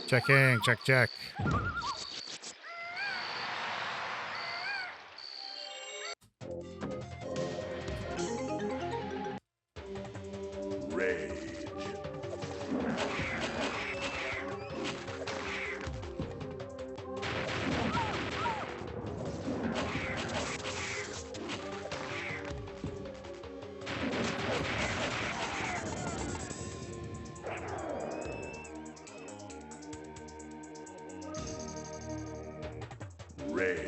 Checking, check. Rage. Rage.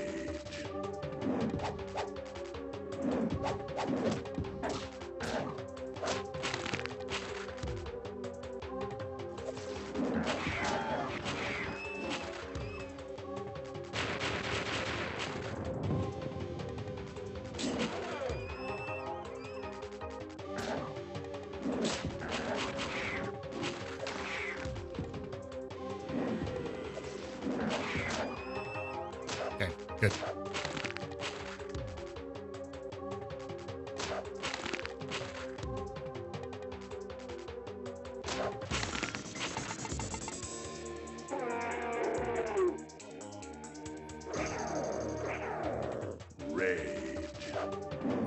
Okay, good. Rage.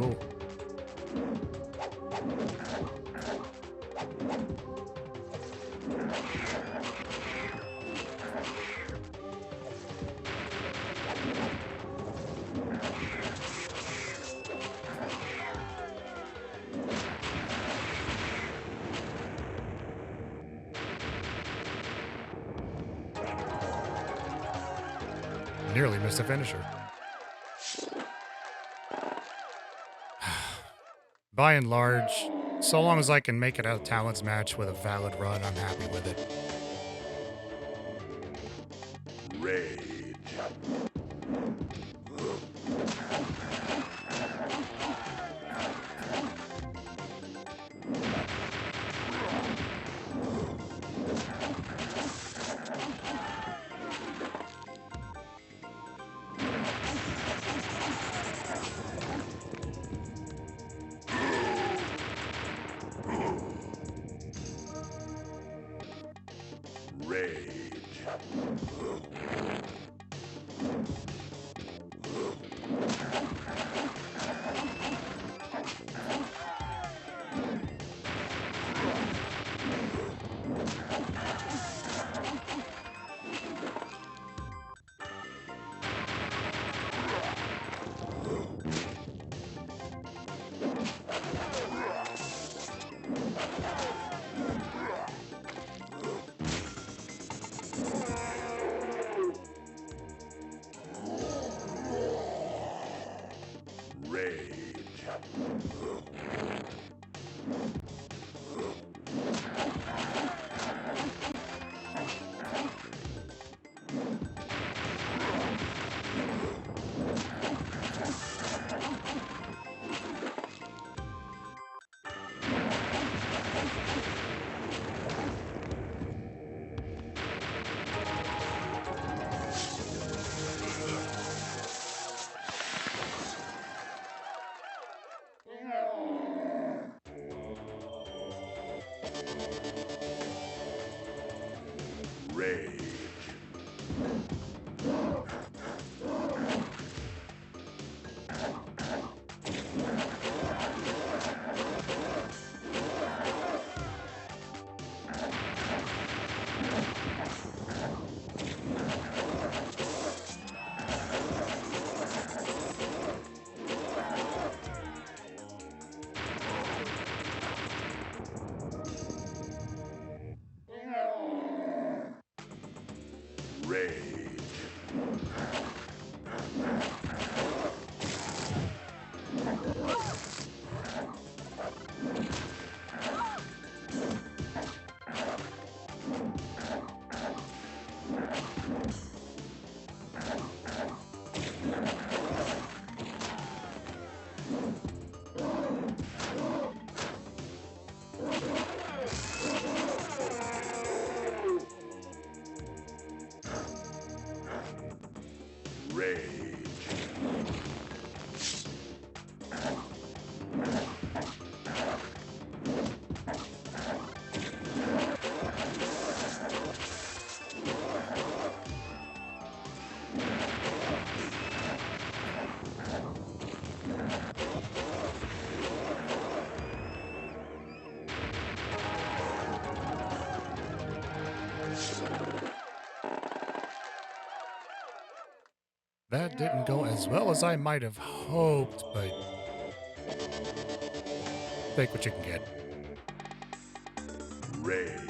Ooh. Nearly missed a finisher. By and large, so long as I can make it a talents match with a valid run, I'm happy with it. Rage. Rage. Rage. Rage. Rage. That didn't go as well as I might have hoped, but take what you can get. Rage.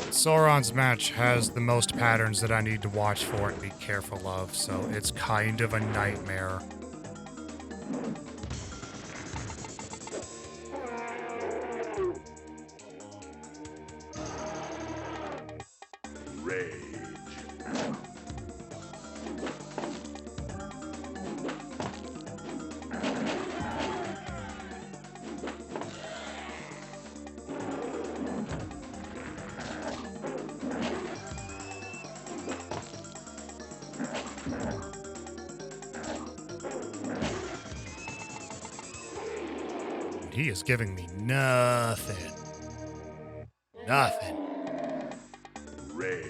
Sauron's match has the most patterns that I need to watch for and be careful of, so it's kind of a nightmare. Rage. He is giving me nothing. Nothing. Rage.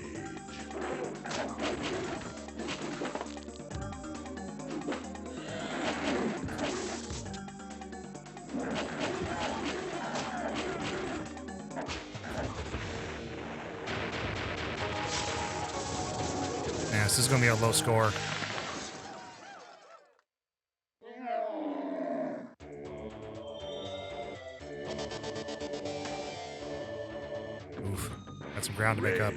Yeah, this is going to be a low score. Oof. Got some ground to make up.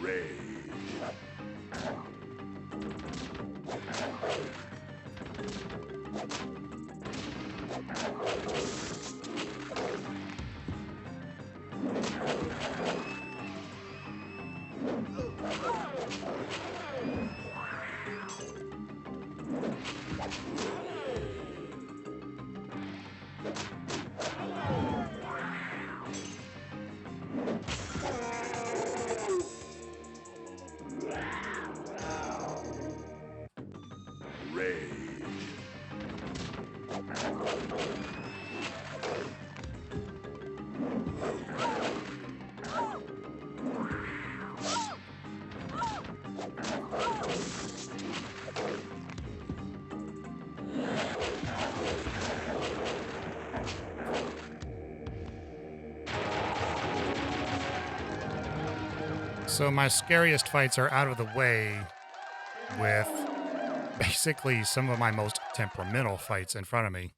Rage. So my scariest fights are out of the way with basically some of my most temperamental fights in front of me.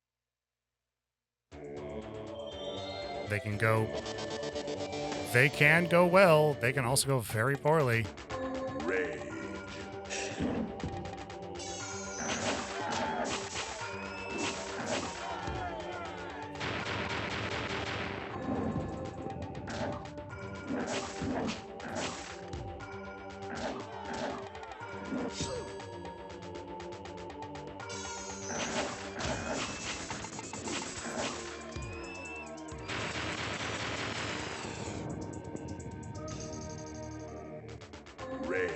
They can go... They can go well. They can also go very poorly. Rage. Rage.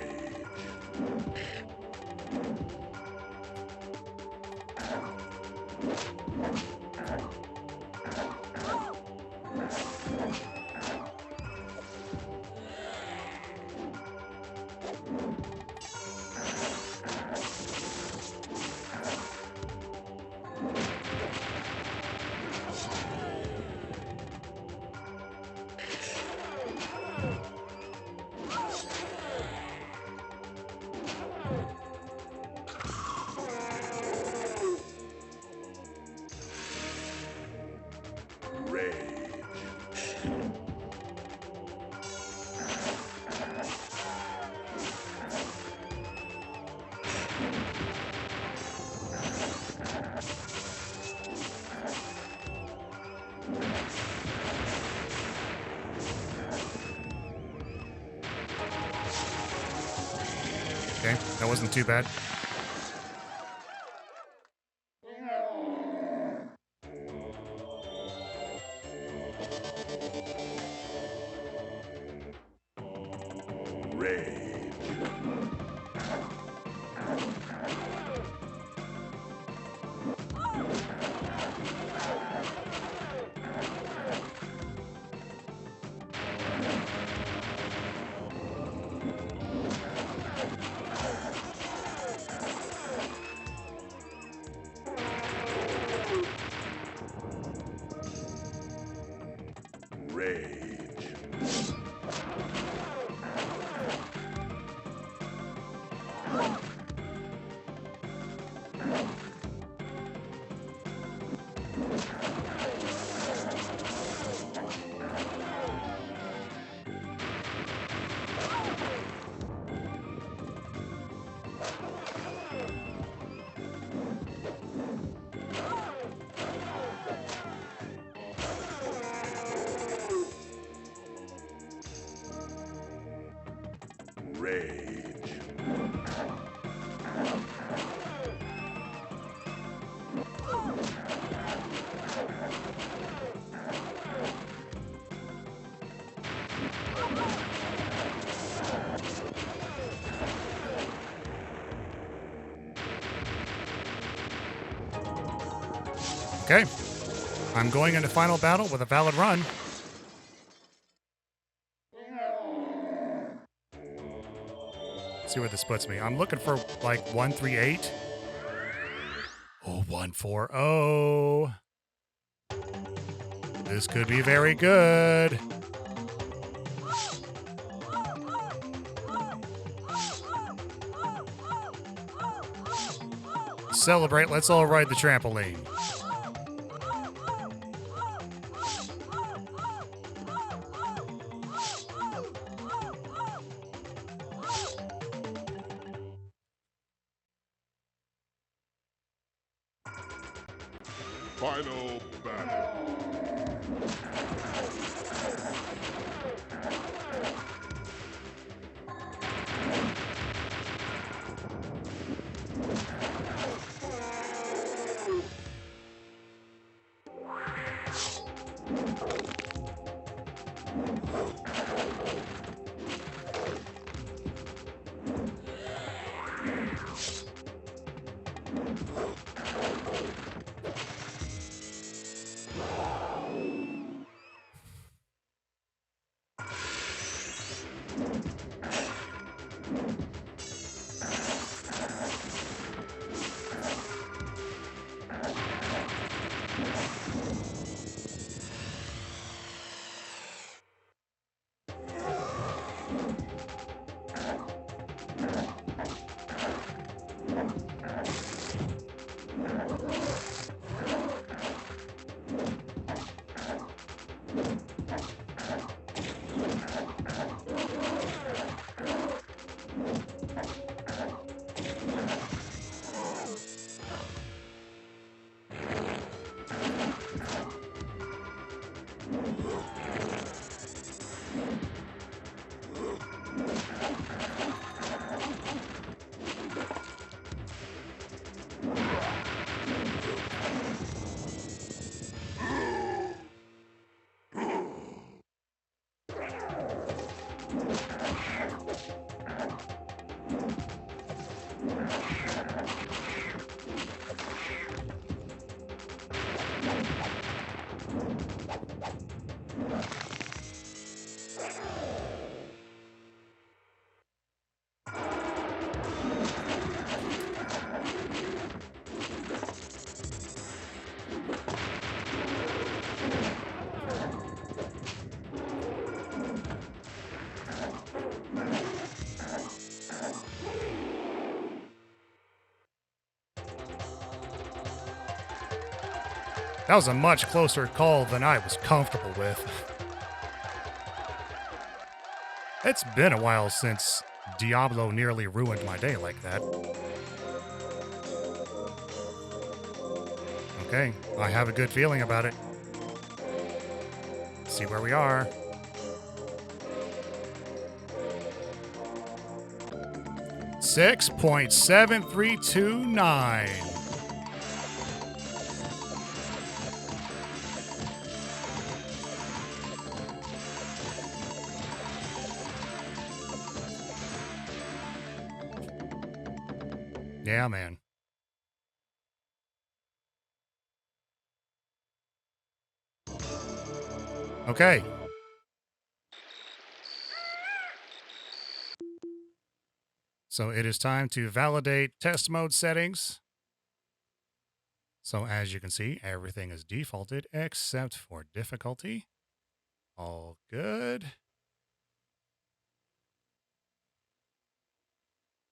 That wasn't too bad. Rage. Rage. Rage. Okay. I'm going into final battle with a valid run. See where this puts me. I'm looking for like 138. Oh, 140. This could be very good. Celebrate. Let's all ride the trampoline. Final battle. That was a much closer call than I was comfortable with. It's been a while since Diablo nearly ruined my day like that. Okay, I have a good feeling about it. See where we are. 6.7329. Yeah, man. Okay. So it is time to validate test mode settings. So as you can see, everything is defaulted except for difficulty. All good.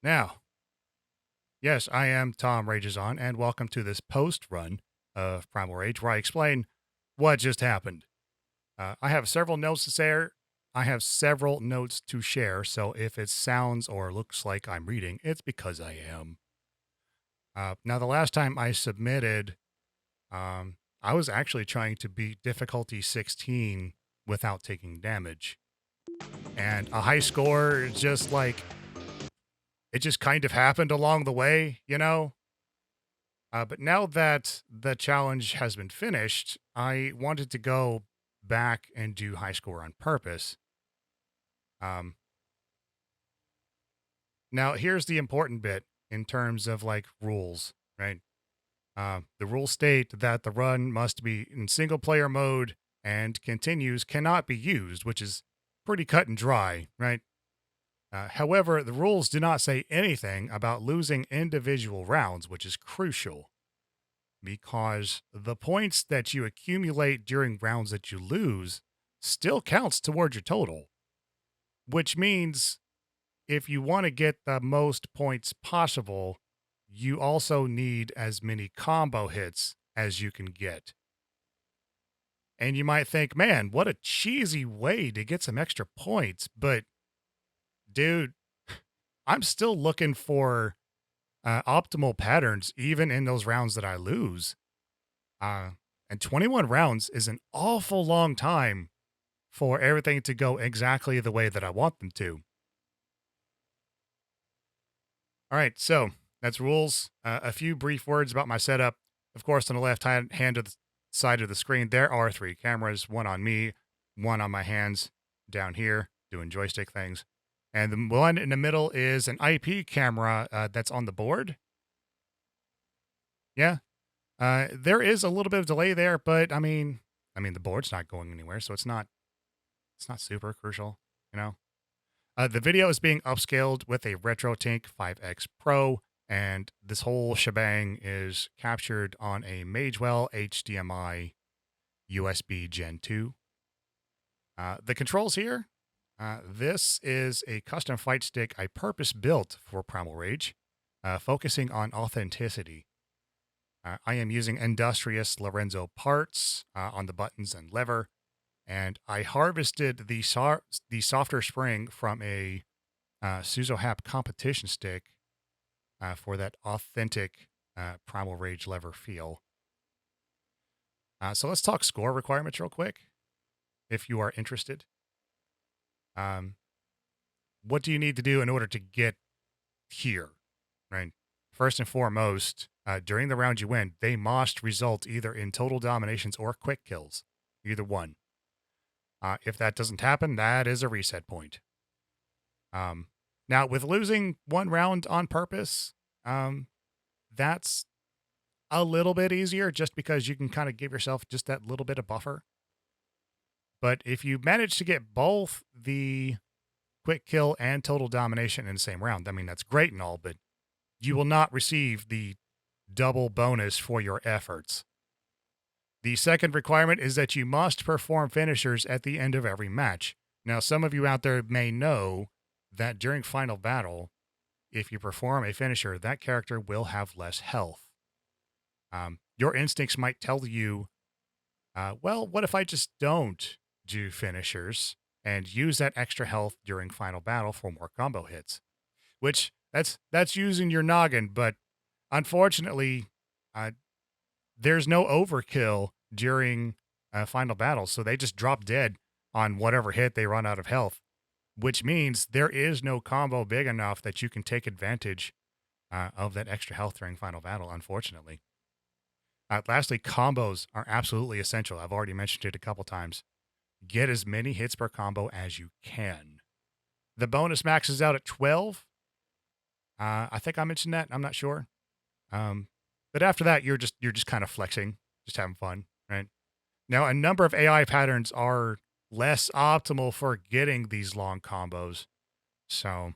Now, yes, I am Tom Rages On, and welcome to this post run of Primal Rage, where I explain what just happened. I have several notes to share. I have several notes to share, so if it sounds or looks like I'm reading, it's because I am. Now, the last time I submitted, I was actually trying to beat difficulty 16 without taking damage. And a high score, just like, it just kind of happened along the way, you know? But now that the challenge has been finished, I wanted to go back and do high score on purpose. Um, Now, here's the important bit in terms of like rules, right? The rules state that the run must be in single player mode and continues cannot be used, which is pretty cut and dry, right? However, the rules do not say anything about losing individual rounds, which is crucial because the points that you accumulate during rounds that you lose still counts towards your total, which means if you want to get the most points possible, you also need as many combo hits as you can get. And you might think, man, what a cheesy way to get some extra points. But, dude, I'm still looking for optimal patterns, even in those rounds that I lose. And 21 rounds is an awful long time for everything to go exactly the way that I want them to. All right, so that's rules. A few brief words about my setup. Of course, on the left hand of the side of the screen, there are 3 cameras, one on me, one on my hands down here doing joystick things. And the one in the middle is an IP camera that's on the board. Yeah. There is a little bit of delay there, but I mean, the board's not going anywhere, so it's not super crucial, you know? The video is being upscaled with a RetroTink 5X Pro, and this whole shebang is captured on a Magewell HDMI USB Gen 2. The controls here, this is a custom fight stick I purpose built for Primal Rage, focusing on authenticity. I am using industrious Lorenzo parts on the buttons and lever, and I harvested the softer spring from a Suzo competition stick for that authentic Primal Rage lever feel. So let's talk score requirements real quick, if you are interested. What do you need to do in order to get here, right? First and foremost, during the round you win, they must result either in total dominations or quick kills, either one. If that doesn't happen, that is a reset point. Now, with losing one round on purpose, that's a little bit easier just because you can kind of give yourself just that little bit of buffer. But if you manage to get both the quick kill and total domination in the same round, I mean, that's great and all, but you will not receive the double bonus for your efforts. The second requirement is that you must perform finishers at the end of every match. Now, some of you out there may know that during Final Battle, if you perform a finisher, that character will have less health. Your instincts might tell you, well, what if I just don't do finishers and use that extra health during Final Battle for more combo hits? Which, that's using your noggin, but unfortunately, there's no overkill during Final Battle, so they just drop dead on whatever hit they run out of health, which means there is no combo big enough that you can take advantage of that extra health during final battle, unfortunately. Lastly, combos are absolutely essential. I've already mentioned it a couple times. Get as many hits per combo as you can. The bonus maxes out at 12. I think I mentioned that. I'm not sure. Um, but after that, you're just kind of flexing, just having fun, right? Now, a number of AI patterns are less optimal for getting these long combos. So,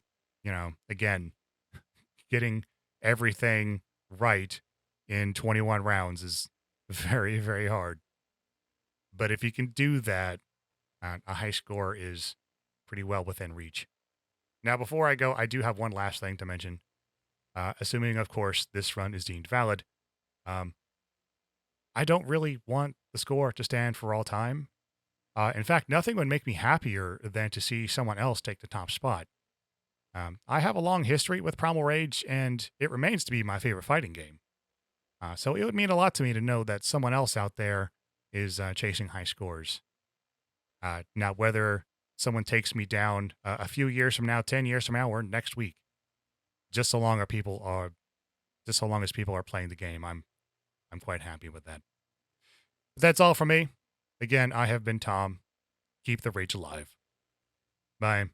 again, getting everything right in 21 rounds is very, very hard. But if you can do that, a high score is pretty well within reach. Now, before I go, I do have one last thing to mention. Assuming, of course, this run is deemed valid, um, I don't really want the score to stand for all time. In fact, nothing would make me happier than to see someone else take the top spot. I have a long history with Primal Rage, and it remains to be my favorite fighting game. So it would mean a lot to me to know that someone else out there is chasing high scores. Now, whether someone takes me down a few years from now, 10 years from now, or next week, just so long just so long as people are playing the game, I'm quite happy with that. But that's all from me. Again, I have been Tom. Keep the rage alive. Bye.